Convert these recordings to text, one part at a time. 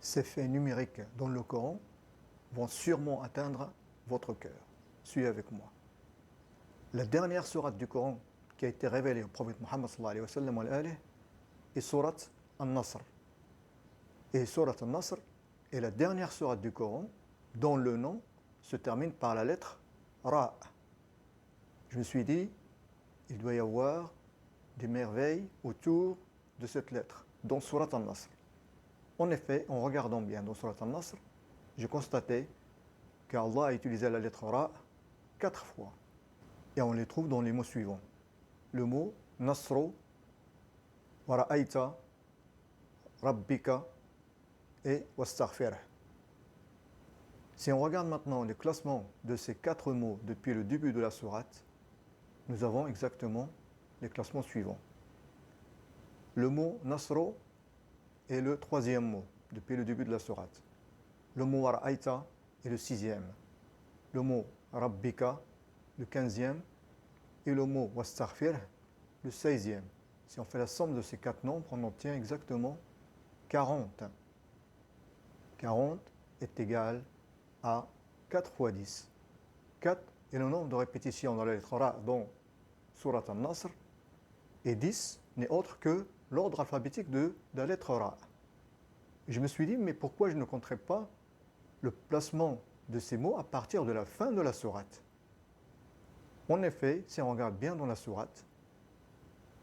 Ces faits numériques dans le Coran vont sûrement atteindre votre cœur. Suivez avec moi. La dernière sourate du Coran qui a été révélée au prophète Muhammad sallallahu alayhi wa sallam est sourate An-Nasr. Et sourate An-Nasr est la dernière sourate du Coran dont le nom se termine par la lettre Ra. Je me suis dit, il doit y avoir des merveilles autour de cette lettre, dans sourate An-Nasr. En effet, en regardant bien dans sourate An-Nasr, j'ai constaté qu'Allah a utilisé la lettre Ra 4 fois. Et on les trouve dans les mots suivants. Le mot Nasro, Wara'aita, Rabbika et Wastaghfirh. Si on regarde maintenant le classement de ces 4 mots depuis le début de la sourate, nous avons exactement les classements suivants. Le mot Nasro est le 3e mot depuis le début de la sourate. Le mot Wara'aita est le 6e. Le mot Rabbika, le 15e. Et le mot Wastaghfirh, le 16e. Si on fait la somme de ces 4 nombres, on obtient exactement 40. 40 est égal à 4 fois 10. 4 est le nombre de répétitions dans la lettre Ra dans Surat An-Nasr. Et 10 n'est autre que l'ordre alphabétique de la lettre Ra. Je me suis dit, mais pourquoi je ne compterais pas le placement de ces mots à partir de la fin de la sourate? En effet, si on regarde bien dans la sourate,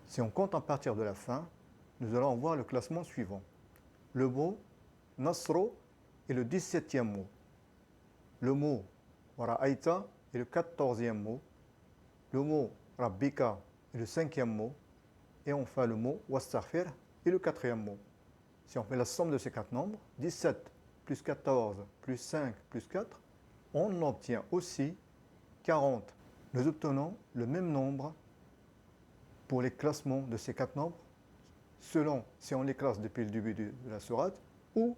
si on compte à partir de la fin, nous allons voir le classement suivant. Le mot Nasro est le 17e mot. Le mot Wara'aita est le 14e mot. Le mot Rabbika est le 5e mot. Et enfin le mot Wastaghfir est le 4e mot. Si on fait la somme de ces 4 nombres, 17 plus 14 plus 5 plus 4, on obtient aussi 40. Nous obtenons le même nombre pour les classements de ces 4 nombres, selon si on les classe depuis le début de la sourate ou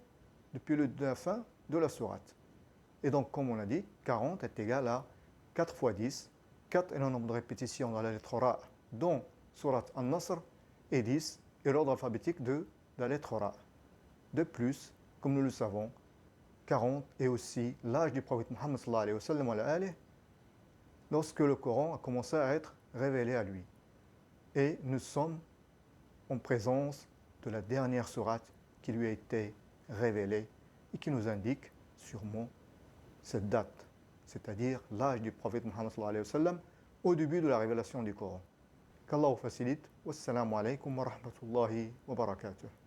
depuis la fin de la sourate. Et donc, comme on l'a dit, 40 est égal à 4 fois 10. 4 est le nombre de répétitions dans la lettre Ra dans sourate An-Nasr, et 10 est l'ordre alphabétique de la lettre Ra. De plus, comme nous le savons, 40 est aussi l'âge du prophète Muhammad sallallahu alayhi wa sallam lorsque le Coran a commencé à être révélé à lui. Et nous sommes en présence de la dernière sourate qui lui a été révélée et qui nous indique sûrement cette date, c'est-à-dire l'âge du prophète Muhammad sallallahu alayhi wa sallam au début de la révélation du Coran. Qu'Allah vous facilite. Wassalamu alaikum wa rahmatullahi wa barakatuh.